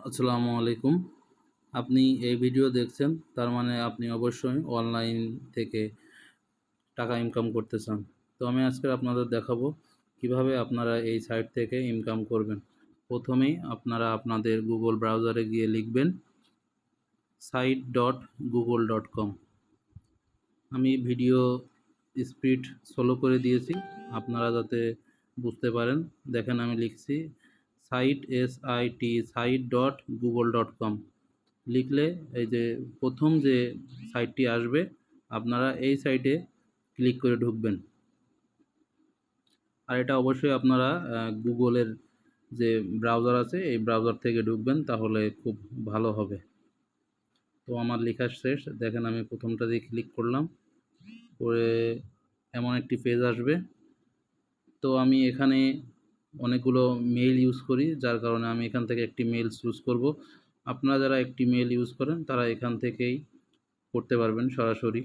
আসসালামু আলাইকুম। আপনি এই ভিডিও দেখছেন, তার মানে আপনি অবশ্যই অনলাইন থেকে টাকা ইনকাম করতে চান। তো আমি আজকে আপনাদের দেখাবো কিভাবে আপনারা এই সাইট থেকে ইনকাম করবেন। প্রথমেই আপনারা আপনাদের গুগল ব্রাউজারে গিয়ে লিখবেন site.google.com। আমি ভিডিও স্পিড স্লো করে দিয়েছি আপনারা যাতে বুঝতে পারেন। দেখেন আমি লিখছি site.google.com। লিখলে এই যে প্রথম যে সাইটটি আসবে আপনারা এই সাইটে ক্লিক করে ঢুকবেন। আর এটা অবশ্যই আপনারা গুগলের যে ব্রাউজার আছে এই ব্রাউজার থেকে ঢুকবেন, তাহলে খুব ভালো হবে। তো আমার লেখা শেষ, দেখেন আমি প্রথমটা দিয়ে ক্লিক করলাম, করে এমন একটি পেজ আসবে। তো আমি এখানে অনেকগুলো মেইল ইউজ করি, যার কারণে আমি এখান থেকে একটি মেইল চুজ করব। আপনারা যারা একটি মেইল ইউজ করেন তারা এখান থেকেই করতে পারবেন সরাসরি।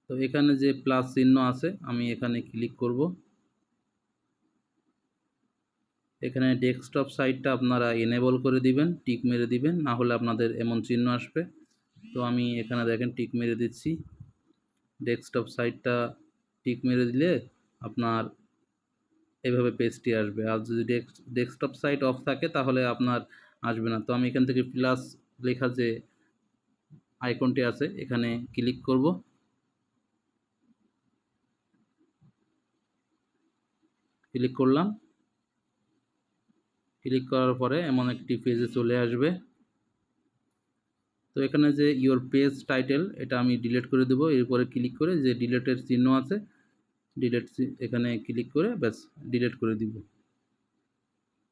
তো এখানে যে প্লাস চিহ্ন আছে আমি এখানে ক্লিক করব। এখানে ডেস্কটপ সাইটটা আপনারা এনেবল করে দিবেন, টিক মেরে দিবেন, না হলে আপনাদের এমন চিহ্ন আসবে। তো আমি এখানে দেখেন টিক মেরে দিচ্ছি। ডেস্কটপ সাইটটা টিক মেরে দিলে আপনার এইভাবে পেজটি আসবে। আর যদি ডেস্কটপ সাইট অফ থাকে তাহলে আপনার আসবে না। তো আমি এখান থেকে প্লাস লেখা যে আইকনটি আছে এখানে ক্লিক করব। ক্লিক করলাম। ক্লিক করার পরে এমন একটি পেজে চলে আসবে। তো এখানে যে ইওর পেজ টাইটেল, এটা আমি ডিলিট করে দেবো। এরপরে ক্লিক করে যে ডিলিটের চিহ্ন আছে, ডিলিট এখানে ক্লিক করে ব্যাস ডিলিট করে দিব।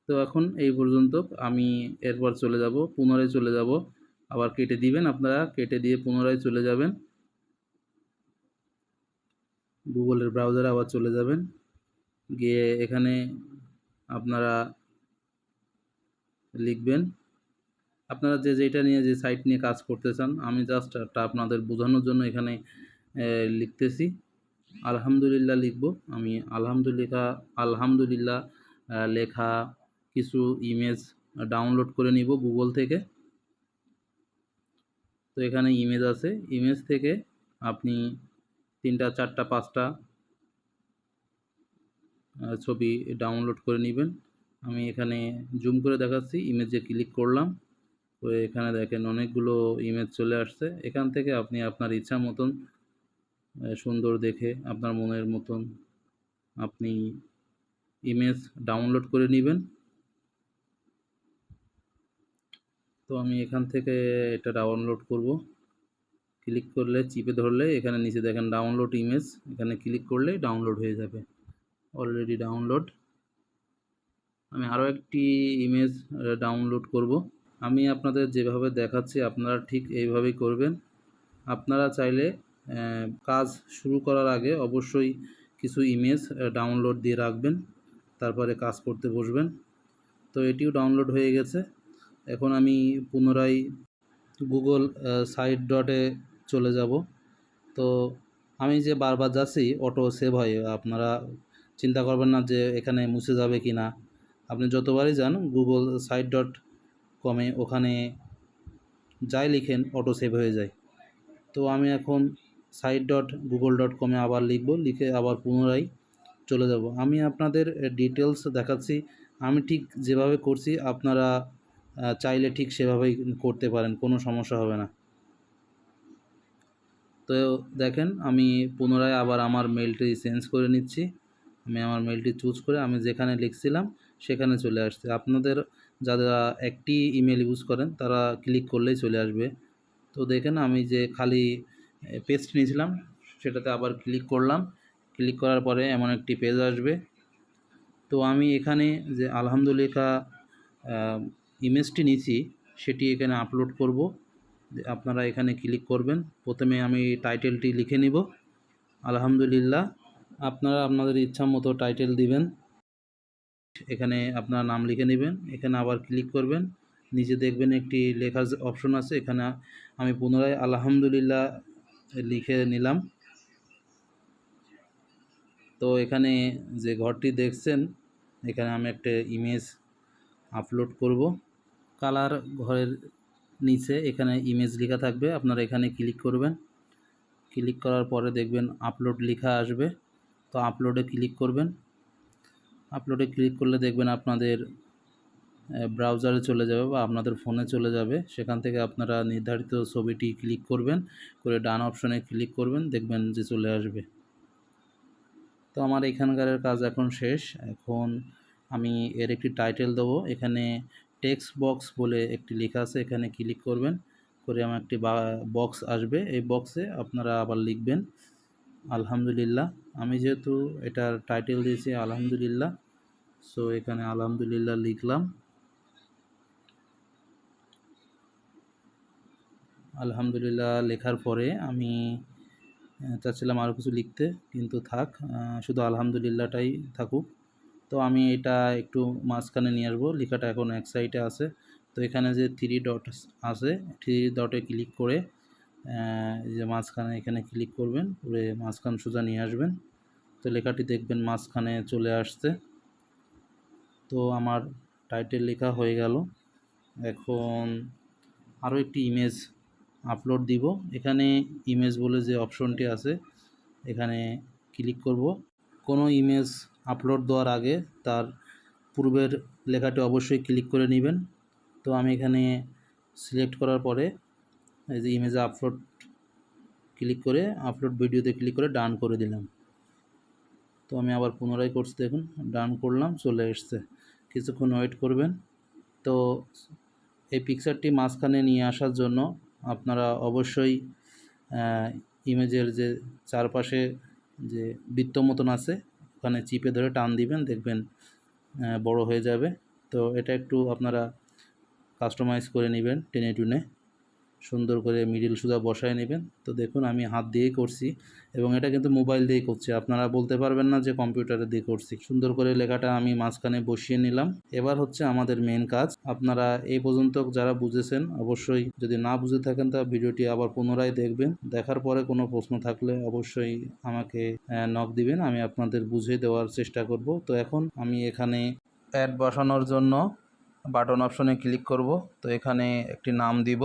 তো এখন এই পর্যন্ত। আমি এরপর চলে যাব, পুনরায় চলে যাব। আবার কেটে দিবেন, আপনারা কেটে দিয়ে পুনরায় চলে যাবেন গুগলের ব্রাউজারে, আবার চলে যাবেন। গিয়ে এখানে আপনারা লিখবেন আপনারা যেটা নিয়ে যে সাইট নিয়ে কাজ করতে চান। আমি জাস্ট একটা আপনাদের বোঝানোর জন্য এখানে লিখতেছি। আলহামদুলিল্লাহ লিখব। আমি আলহামদুলিল্লাহ লেখা কিছু ইমেজ ডাউনলোড করে নিব গুগল থেকে। তো এখানে ইমেজ আছে, ইমেজ থেকে আপনি 3টা 4টা 5টা ছবি ডাউনলোড করে নেবেন। আমি এখানে জুম করে দেখাচ্ছি। ইমেজে ক্লিক করলাম, তো এখানে দেখেন অনেকগুলো ইমেজ চলে আসছে। এখান থেকে আপনি আপনার ইচ্ছা মতন সুন্দর দেখে আপনার মনের মতন আপনি ইমেজ ডাউনলোড করে নেবেন। তো আমি এখান থেকে এটা ডাউনলোড করব। ক্লিক করলে চিপে ধরলে এখানে নিচে দেখেন ডাউনলোড ইমেজ, এখানে ক্লিক করলেই ডাউনলোড হয়ে যাবে। Already download. আমি আরও একটি ইমেজ ডাউনলোড করব। আমি আপনাদের যেভাবে দেখাচ্ছি আপনারা ঠিক এইভাবেই করবেন। আপনারা চাইলে কাজ শুরু করার আগে অবশ্যই কিছু ইমেজ ডাউনলোড দিয়ে রাখবেন, তারপরে কাজ করতে বসবেন। তো এটিও ডাউনলোড হয়ে গেছে। এখন আমি পুনরায় গুগল সাইট ডটে চলে যাব। তো আমি যে বারবার যাচ্ছি অটো সেভ হয়, আপনারা চিন্তা করবেন না যে এখানে মুছে যাবে কি না। আপনি যতবারই যান গুগল সাইট ডট কমে, ওখানে যাই লিখেন অটো সেভ হয়ে যায়। তো আমি এখন site.google.com-এ আবার লিখব, লিখে আবার পুনরায় চলে যাব। আমি আপনাদের ডিটেলস দেখাচ্ছি। আমি ঠিক যেভাবে করছি আপনারা চাইলে ঠিক সেভাবেই করতে পারেন, কোনো সমস্যা হবে না। তো দেখেন আমি পুনরায় আবার আমার মেলটি চেঞ্জ করে নিচ্ছি। আমি আমার মেলটি চুজ করে আমি যেখানে লিখছিলাম সেখানে চলে আসছে। আপনাদের যারা একটি ইমেল ইউজ করেন তারা ক্লিক করলেই চলে আসবে। তো দেখেন আমি যে খালি পেস্ট নিয়েছিলাম সেটাতে আবার ক্লিক করলাম। ক্লিক করার পরে এমন একটি পেজ আসবে। তো আমি এখানে যে আলহামদুলিল্লাহ ইমেজটি নিয়েছি সেটি এখানে আপলোড করব। আপনারা এখানে ক্লিক করবেন। প্রথমে আমি টাইটেলটি লিখে নিব আলহামদুলিল্লাহ। আপনারা আপনাদের ইচ্ছা মতো টাইটেল দিবেন। এখানে আপনার নাম লিখে নেবেন। এখানে আবার ক্লিক করবেন, নিচে দেখবেন একটি লেখার অপশন আছে, এখানে আমি পুনরায় আলহামদুলিল্লাহ লিখে নিলাম। তো এখানে যে ঘরটি দেখছেন এখানে আমি একটা ইমেজ আপলোড করব। কালার ঘরের নিচে এখানে ইমেজ লেখা থাকবে, আপনারা এখানে ক্লিক করবেন। ক্লিক করার পরে দেখবেন আপলোড লেখা আসবে, তো আপলোডে ক্লিক করবেন। আপলোডে ক্লিক করলে দেখবেন আপনাদের ব্রাউজারে চলে যাবে বা আপনাদের ফোনে চলে যাবে। সেখান থেকে আপনারা নির্ধারিত ছবিটি ক্লিক করবেন, করে ডান অপশনে ক্লিক করবেন, দেখবেন যে চলে আসবে। তো আমার এখানকার কাজ এখন শেষ। এখন আমি এর একটি টাইটেল দেবো। এখানে টেক্সট বক্স বলে একটি লেখা আছে, এখানে ক্লিক করবেন, করে আমার একটি বক্স আসবে। এই বক্সে আপনারা আবার লিখবেন আলহামদুলিল্লাহ। আমি যেহেতু এটার টাইটেল দিয়েছি আলহামদুলিল্লাহ, সো এখানে আলহামদুলিল্লাহ লিখলাম। আলহামদুলিল্লাহ লেখার পরে আমি চাচ্ছিলাম আরও কিছু লিখতে, কিন্তু থাক, শুধু আলহামদুলিল্লাহটাই থাকুক। তো আমি এটা একটু মাঝখানে নিয়ে আসবো, লেখাটা এখন এক সাইডে আছে। তো এখানে যে 3 ডট আছে, 3 ডটে ক্লিক করে যে মাঝখানে এখানে ক্লিক করবেন, করে মাঝখান সোজা নিয়ে আসবেন। তো লেখাটি দেখবেন মাঝখানে চলে আসছে। তো আমার টাইটেল লেখা হয়ে গেল। এখন আরও একটি ইমেজ আপলোড দিব। এখানে ইমেজ বলে যে অপশনটি আছে, এখানে ক্লিক করব। কোনো ইমেজ আপলোড দেওয়ার আগে তার পূর্বের লেখাটি অবশ্যই ক্লিক করে নেবেন। তো আমি এখানে সিলেক্ট করার পরে এই যে ইমেজে আপলোড ক্লিক করে আপলোড ভিডিওতে ক্লিক করে ডান করে দিলাম। তো আমি আবার পুনরায় করছি, দেখুন ডান করলাম, চলে এসছে। কিছুক্ষণ ওয়েট করবেন। তো এই পিকচারটি মাঝখানে নিয়ে আসার জন্য আপনারা অবশ্যই ইমেজের যে চারপাশে যে বৃত্ত মতন আছে ওখানে চিপে ধরে টান দিবেন, দেখবেন বড় হয়ে যাবে। তো এটা একটু আপনারা কাস্টমাইজ করে নেবেন, টেনে টুনে সুন্দর করে মিডিল সোজা বসায় নেবেন। তো দেখুন আমি হাত দিয়েই করছি, এবং এটা কিন্তু মোবাইল দিয়েই করছি, আপনারা বলতে পারবেন না যে কম্পিউটারে দিয়ে করছি। সুন্দর করে লেখাটা আমি মাঝখানে বসিয়ে নিলাম। এবার হচ্ছে আমাদের মেন কাজ। আপনারা এই পর্যন্ত যারা বুঝেছেন, অবশ্যই যদি না বুঝে থাকেন তা ভিডিওটি আবার পুনরায় দেখবেন। দেখার পরে কোনো প্রশ্ন থাকলে অবশ্যই আমাকে নক দিবেন, আমি আপনাদের বুঝিয়ে দেওয়ার চেষ্টা করব। তো এখন আমি এখানে অ্যাড বসানোর জন্য বাটন অপশনে ক্লিক করব। তো এখানে একটি নাম দিব।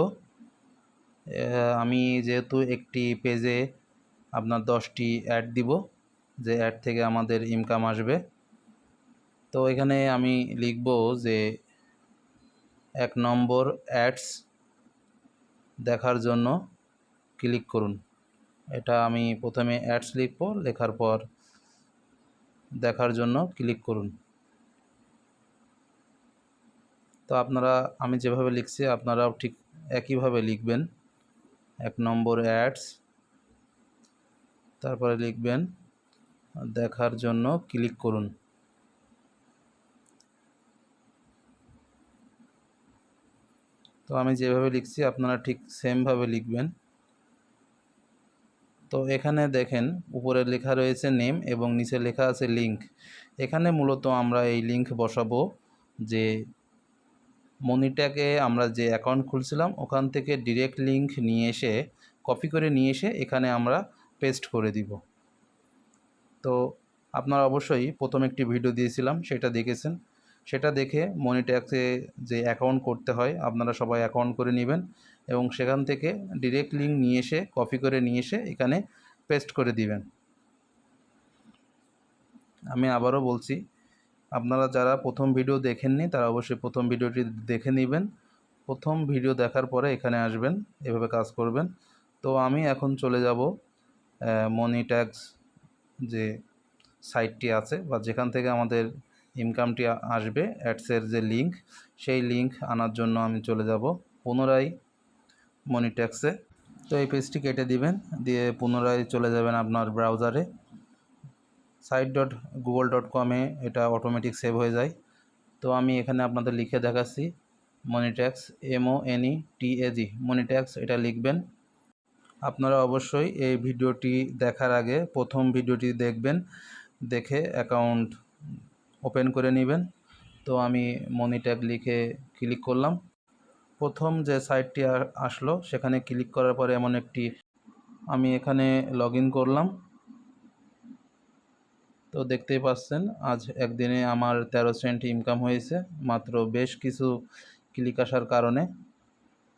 আমি যেহেতু একটি পেজে আপনার 10টি অ্যাড দিব, যে অ্যাড থেকে আমাদের ইনকাম আসবে। তো এখানে আমি লিখব যে 1 নম্বর অ্যাডস দেখার জন্য ক্লিক করুন। এটা আমি প্রথমে অ্যাডস লিখব, লেখার পর দেখার জন্য ক্লিক করুন। তো আপনারা, আমি যেভাবে লিখছি আপনারাও ঠিক একইভাবে লিখবেন। 1 নম্বর অ্যাডস, তারপরে লিখবেন দেখার জন্য ক্লিক করুন। তো আমি যেভাবে লিখছি আপনারা ঠিক সেমভাবে লিখবেন। তো এখানে দেখেন উপরে লেখা রয়েছে নেম এবং নিচে লেখা আছে লিঙ্ক। এখানে মূলত আমরা এই লিঙ্ক বসাবো যে মনিট্যাগে আমরা যে অ্যাকাউন্ট খুলছিলাম ওখান থেকে ডিরেক্ট লিঙ্ক নিয়ে এসে, কপি করে নিয়ে এসে এখানে আমরা পেস্ট করে দিব। তো আপনারা অবশ্যই প্রথম একটি ভিডিও দিয়েছিলাম, সেটা দেখেছেন। সেটা দেখে মনিট্যাক্সে যে অ্যাকাউন্ট করতে হয় আপনারা সবাই অ্যাকাউন্ট করে নেবেন, এবং সেখান থেকে ডিরেক্ট লিঙ্ক নিয়ে এসে কপি করে নিয়ে এসে এখানে পেস্ট করে দিবেন। আমি আবারও বলছি, আপনারা যারা প্রথম ভিডিও দেখেননি তারা অবশ্যই প্রথম ভিডিওটি দেখে নেবেন। প্রথম ভিডিও দেখার পরে এখানে আসবেন, এভাবে কাজ করবেন। তো আমি এখন চলে যাব মনিট্যাক্স যে সাইটটি আছে বা যেখান থেকে আমাদের ইনকামটি আসবে, অ্যাডসের যে লিঙ্ক, সেই লিঙ্ক আনার জন্য আমি চলে যাব পুনরায় মনিট্যাক্সে। তো এই পেজটি কেটে দিবেন, দিয়ে পুনরায় চলে যাবেন আপনার ব্রাউজারে। site.google.com-এ এটা অটোমেটিক সেভ হয়ে যায়। তো আমি এখানে আপনাদের লিখে দেখাচ্ছি মনিট্যাক্স, MONETAG, মনিট্যাক্স এটা লিখবেন। আপনারা অবশ্যই এই ভিডিওটি দেখার আগে প্রথম ভিডিওটি দেখবেন, দেখে অ্যাকাউন্ট ওপেন করে নেবেন। তো আমি মনিট্যাগ লিখে ক্লিক করলাম। প্রথম যে সাইটটি আসলো সেখানে ক্লিক করার পরে এমন একটি, আমি এখানে লগ ইন করলাম। তো দেখতেই পাচ্ছেন আজ একদিনে আমার 13 সেন্ট ইনকাম হয়েছে মাত্র বেশ কিছু ক্লিক আসার কারণে।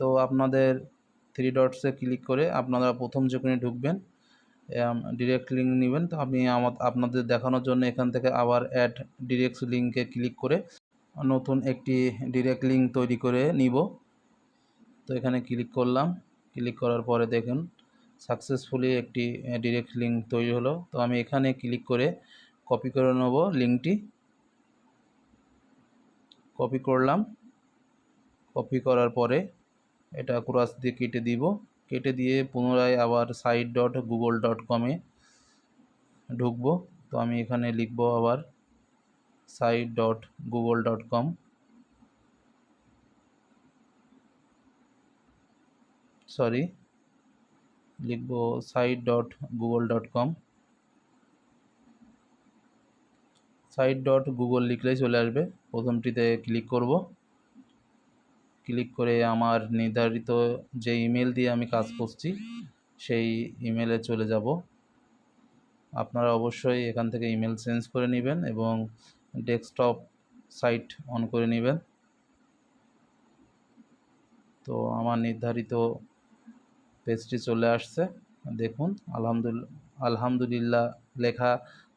তো আপনাদের থ্রি ডটসে ক্লিক করে আপনারা প্রথম যেখানে ঢুকবেন ডিরেক্ট লিঙ্ক নেবেন। তো আমি আপনাদের দেখানোর জন্য এখান থেকে আবার অ্যাড ডিরেক্ট লিঙ্কে ক্লিক করে নতুন একটি ডিরেক্ট লিঙ্ক তৈরি করে নিব। তো এখানে ক্লিক করলাম, ক্লিক করার পরে দেখুন সাকসেসফুলি একটি ডিরেক্ট লিঙ্ক তৈরি হলো। তো আমি এখানে ক্লিক করে কপি করে নেব লিঙ্কটি। কপি করলাম, কপি করার পরে এটা ক্রস দিয়ে কেটে দিব, কেটে দিয়ে পুনরায় আবার site.google.com-এ ঢুকবো। তো আমি এখানে লিখব আবার site.google.com, লিখব site.google.com। site.google লিখলেই চলে আসবে। প্রথমটিতে ক্লিক করব, ক্লিক করে আমার নির্ধারিত যে ইমেল দিয়ে আমি কাজ করছি সেই ইমেলে চলে যাব। আপনারা অবশ্যই এখান থেকে ইমেল চেঞ্জ করে নেবেন এবং ডেস্কটপ সাইট অন করে নেবেন। তো আমার নির্ধারিত পেজটি চলে আসছে, দেখুন আলহামদুলিল্লাহ লেখা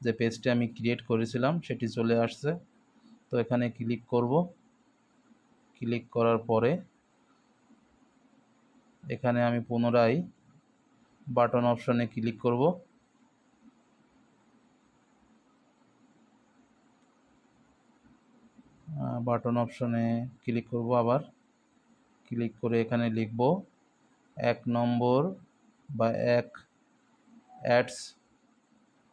যে পেজটি আমি ক্রিয়েট করেছিলাম সেটি চলে আসছে। তো এখানে ক্লিক করব, ক্লিক করার পরে এখানে আমি পুনরায় বাটন অপশনে ক্লিক করব। বাটন অপশনে ক্লিক করব, আবার ক্লিক করে এখানে লিখব 1 নম্বর বা 1 অ্যাডস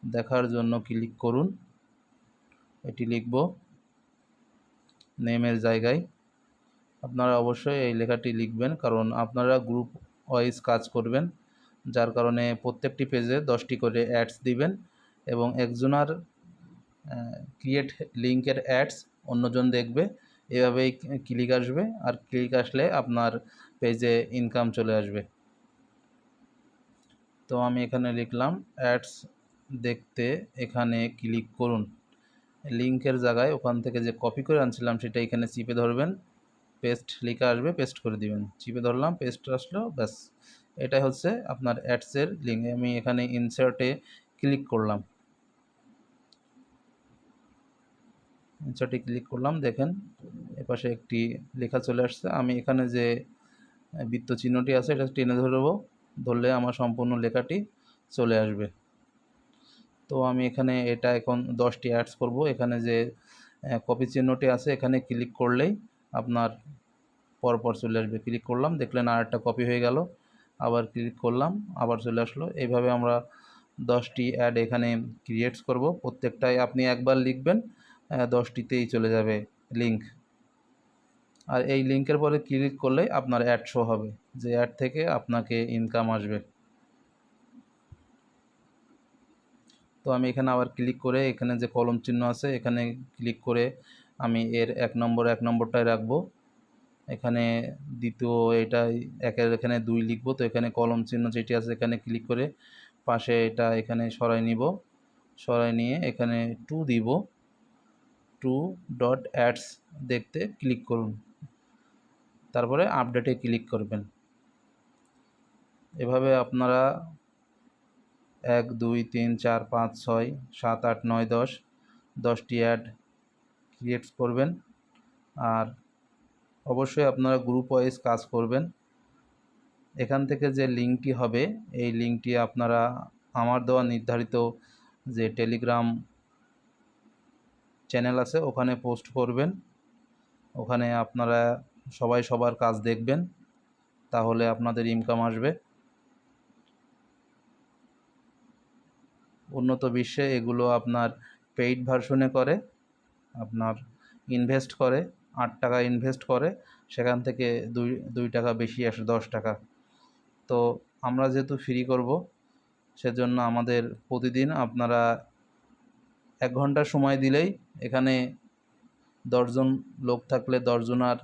দেখার জন্য ক্লিক করুন। এটি লিখব নেমের জায়গায়। আপনারা অবশ্যই এই লেখাটি লিখবেন, কারণ আপনারা গ্রুপ ওয়াইজ কাজ করবেন, যার কারণে প্রত্যেকটি পেজে 10টি করে অ্যাডস দিবেন এবং একজনের ক্রিয়েট লিঙ্কের অ্যাডস অন্যজন দেখবে। এভাবেই ক্লিক আসবে, আর ক্লিক আসলে আপনার পেজে ইনকাম চলে আসবে। তো আমি এখানে লিখলাম অ্যাডস দেখতে এখানে ক্লিক করুন। লিঙ্কের জায়গায় ওখান থেকে যে কপি করে আনছিলাম সেটা এখানে চিপে ধরবেন, পেস্ট লেখা আসবে, পেস্ট করে দিবেন। চিপে ধরলাম, পেস্ট আসলো, ব্যাস এটাই হচ্ছে আপনার অ্যাডসের লিঙ্ক। আমি এখানে ইনসার্টে ক্লিক করলাম, ইনসার্টে ক্লিক করলাম, দেখেন এপাশে একটি লেখা চলে আসছে। আমি এখানে যে বৃত্ত চিহ্নটি আছে এটা টেনে ধরবো, ধরলে আমার সম্পূর্ণ লেখাটি চলে আসবে। তো আমি এখানে এটা এখন 10টি অ্যাডস করব। এখানে যে কপি চিহ্নটি আছে এখানে ক্লিক করলেই আপনার পরপর চলে আসবে। ক্লিক করলাম, দেখলেন আর একটা কপি হয়ে গেল, আবার ক্লিক করলাম, আবার চলে আসলো। এইভাবে আমরা 10টি অ্যাড এখানে ক্রিয়েটস করব। প্রত্যেকটাই আপনি একবার লিখবেন, 10টিতেই চলে যাবে লিঙ্ক। আর এই লিঙ্কের পরে ক্লিক করলেই আপনার অ্যাড শো হবে, যে অ্যাড থেকে আপনাকে ইনকাম আসবে। তো আমি এখানে আবার ক্লিক করে এখানে যে কলম চিহ্ন আছে এখানে ক্লিক করে আমি এর 1 নম্বরটাই রাখবো। এখানে দ্বিতীয় এটাই এখানে 2 লিখব। তো এখানে কলম চিহ্ন যেটি আছে এখানে ক্লিক করে পাশে এটা এখানে সরাই নিব, সরাই নিয়ে এখানে 2 দিব। 2 ডট অ্যাডস দেখতে ক্লিক করুন, তারপরে আপডেটে ক্লিক করবেন। এভাবে আপনারা 1 2 3 4 5 6 7 8 9 10টি অ্যাড ক্রিয়েট করবেন। আর অবশ্যই আপনারা গ্রুপ ওয়াইজ কাজ করবেন। এখান থেকে যে লিঙ্কটি হবে এই লিঙ্কটি আপনারা আমার দেওয়া নির্ধারিত যে টেলিগ্রাম চ্যানেল আছে ওখানে পোস্ট করবেন। ওখানে আপনারা সবাই সবার কাজ দেখবেন, তাহলে আপনাদের ইনকাম আসবে। উন্নত বিশ্বে এগুলো আপনার পেইড ভার্সনে করে, আপনার ইনভেস্ট করে 8 টাকা ইনভেস্ট করে, সেখান থেকে 2 টাকা বেশি আসে 10 টাকা। তো আমরা যেহেতু ফ্রি করব সেজন্য আমাদের প্রতিদিন আপনারা 1 ঘন্টা সময় দিলেই এখানে 10 জন লোক থাকলে 10 জনার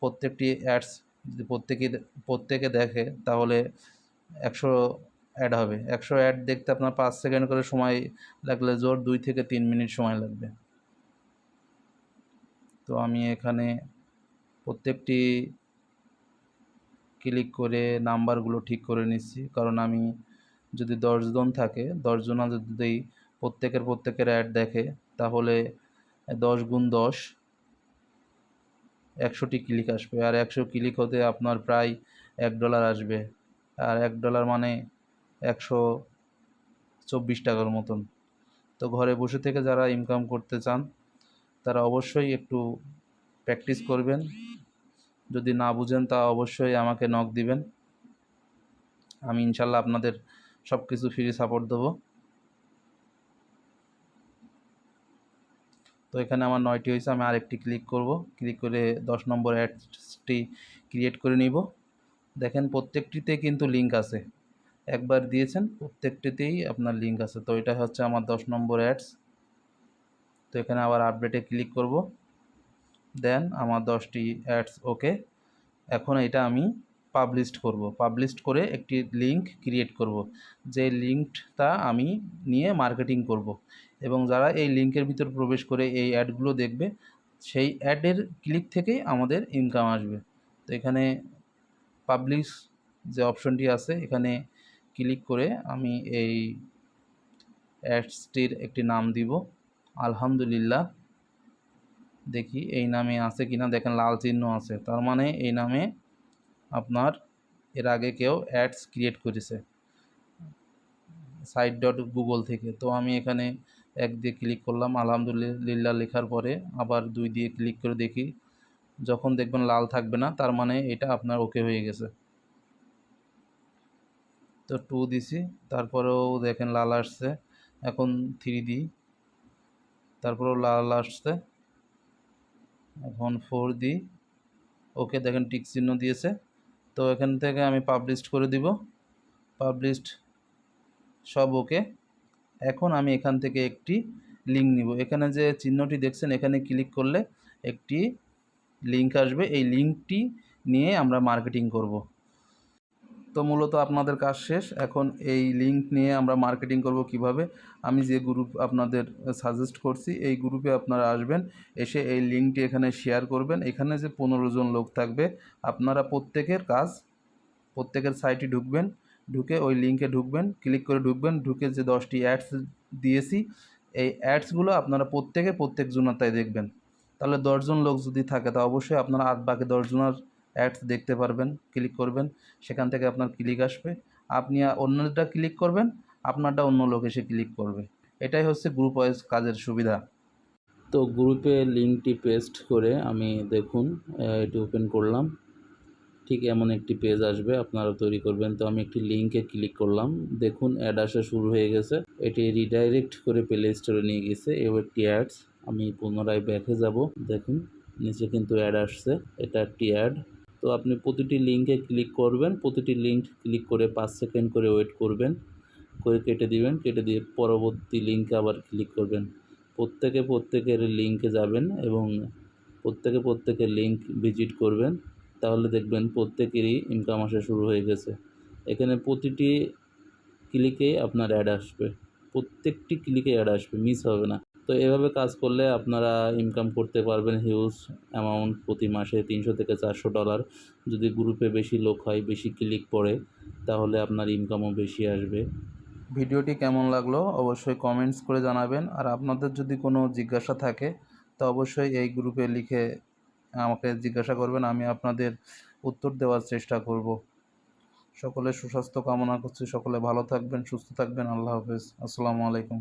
প্রত্যেকটি অ্যাডস যদি প্রত্যেকে দেখে তাহলে 100 অ্যাড হবে। 100 অ্যাড দেখতে আপনার 5 সেকেন্ড করে সময় লাগলে জোর 2 থেকে 3 মিনিট সময় লাগবে। তো আমি এখানে প্রত্যেকটি ক্লিক করে নাম্বারগুলো ঠিক করে নিচ্ছি, কারণ আমি যদি 10 জন থাকে, 10 জনা যদি প্রত্যেকের অ্যাড দেখে, তাহলে 10 গুণ 10 100টি ক্লিক আসবে, আর 100 ক্লিক হতে আপনার প্রায় $1 আসবে, আর $1 মানে 124 টাকার মতন। তো ঘরে বসে থেকে যারা ইনকাম করতে চান তারা অবশ্যই একটু প্র্যাকটিস করবেন। যদি না বুঝেন তা অবশ্যই আমাকে নক দিবেন, আমি ইনশাল্লাহ আপনাদের সব কিছু ফ্রি সাপোর্ট দেবো। তো এখানে আমার 9টি হয়েছে, আমি আরেকটি ক্লিক করব, ক্লিক করে 10 নম্বর অ্যাডসটি ক্রিয়েট করে নিব। দেখেন প্রত্যেকটিতে কিন্তু লিঙ্ক আছে, একবার দিয়েছেন প্রত্যেকটিতেই আপনার লিঙ্ক আছে। তো এটা হচ্ছে আমার 10 নম্বর অ্যাডস। তো এখানে আবার আপডেটে ক্লিক করব, দেন আমার 10টি অ্যাডস ওকে। এখন এটা আমি পাবলিশড করব, পাবলিশড করে একটি লিঙ্ক ক্রিয়েট করব, যে লিঙ্কটা আমি নিয়ে মার্কেটিং করব, এবং যারা এই লিঙ্কের ভিতর প্রবেশ করে এই অ্যাডগুলো দেখবে, সেই অ্যাডের ক্লিক থেকেই আমাদের ইনকাম আসবে। তো এখানে পাবলিশ যে অপশনটি আছে, এখানে ক্লিক করে আমি এই অ্যাডসটির একটি নাম দিব, আলহামদুলিল্লাহ। দেখি এই নামে আছে কিনা, দেখেন লাল চিহ্ন আছে, তার মানে এই নামে আপনার এর আগে কেউ অ্যাডস ক্রিয়েট করেছে site.google থেকে। তো আমি এখানে 1 দিয়ে ক্লিক করলাম, আলহামদুলিল্লাহ লেখার পরে আবার 2 দিয়ে ক্লিক করে দেখি, যখন দেখবেন লাল থাকবে না, তার মানে এটা আপনার ওকে হয়ে গেছে। তো 2 দিছি, তারপরেও দেখেন লাল আসছে, এখন 3 দিই, তারপরেও লাল আসছে, এখন 4 দিই, ওকে, দেখেন টিক চিহ্ন দিয়েছে। তো এখান থেকে আমি পাবলিশড করে দিব, পাবলিশড, সব ওকে। এখন আমি এখান থেকে একটি লিঙ্ক নিব, এখানে যে চিহ্নটি দেখছেন এখানে ক্লিক করলে একটি লিঙ্ক আসবে, এই লিঙ্কটি নিয়ে আমরা মার্কেটিং করব। তো মূলত আপনাদের কাজ শেষ, এখন এই লিঙ্ক নিয়ে আমরা মার্কেটিং করব কিভাবে। আমি যে গ্রুপ আপনাদের সাজেস্ট করছি এই গ্রুপে আপনারা আসবেন, এসে এই লিঙ্কটি এখানে শেয়ার করবেন। এখানে যে 15 জন লোক থাকবে, আপনারা প্রত্যেকের সাইটে ঢুকবেন, ঢুকে ওই লিঙ্কে ঢুকবেন, ক্লিক করে ঢুকবেন, ঢুকে যে 10টি অ্যাডস দিয়েছি এই অ্যাডসগুলো আপনারা প্রত্যেক জনাতায় দেখবেন। তাহলে 10 জন লোক যদি থাকে তা অবশ্যই আপনারা বাকি 10 জনের অ্যাডস দেখতে পারবেন। ক্লিক করবেন, সেখান থেকে আপনার ক্লিক আসবে, আপনি অন্যটা ক্লিক করবেন, আপনারটা অন্য লোক এসে ক্লিক করবে। এটাই হচ্ছে গ্রুপ ওয়াইজ কাজের সুবিধা। তো গ্রুপে লিঙ্কটি পেস্ট করে আমি দেখুন এটি ওপেন করলাম, ঠিক এমন একটি পেজ আসবে, আপনারা তৈরি করবেন। তো আমি একটি লিঙ্কে ক্লিক করলাম, দেখুন অ্যাড আসা শুরু হয়ে গেছে, এটি রিডাইরেক্ট করে প্লে স্টোরে নিয়ে গেছে, এও একটি অ্যাডস। আমি পুনরায় ব্যাকে যাব, দেখুন নিচে কিন্তু অ্যাড আসছে, এটা একটি অ্যাড। তো আপনি প্রতিটি লিঙ্কে ক্লিক করবেন, প্রতিটি লিঙ্ক ক্লিক করে 5 সেকেন্ড করে ওয়েট করবেন, করে কেটে দিবেন, কেটে দিয়ে পরবর্তী লিঙ্কে আবার ক্লিক করবেন। প্রত্যেকের লিঙ্কে যাবেন এবং প্রত্যেকের লিঙ্ক ভিজিট করবেন, তাহলে দেখবেন প্রত্যেকেরই ইনকাম আসা শুরু হয়ে গেছে। এখানে প্রতিটি ক্লিকে আপনার অ্যাড আসবে, প্রত্যেকটি ক্লিকে অ্যাড আসবে, মিস হবে না। তো এভাবে কাজ করলে আপনারা ইনকাম করতে পারবেন হিউজ অ্যামাউন্ট, প্রতি মাসে $300 থেকে $400। যদি গ্রুপে বেশি লোক হয়, বেশি ক্লিক পড়ে, তাহলে আপনার ইনকামও বেশি আসবে। ভিডিওটি কেমন লাগলো অবশ্যই কমেন্টস করে জানাবেন, আর আপনাদের যদি কোনো জিজ্ঞাসা থাকে তো অবশ্যই এই গ্রুপে লিখে আমাকে জিজ্ঞাসা করবেন, আমি আপনাদের উত্তর দেওয়ার চেষ্টা করব। সকলের সুস্বাস্থ্য কামনা করছি, সকলে ভালো থাকবেন, সুস্থ থাকবেন। আল্লাহ হাফেজ, আসসালামু আলাইকুম।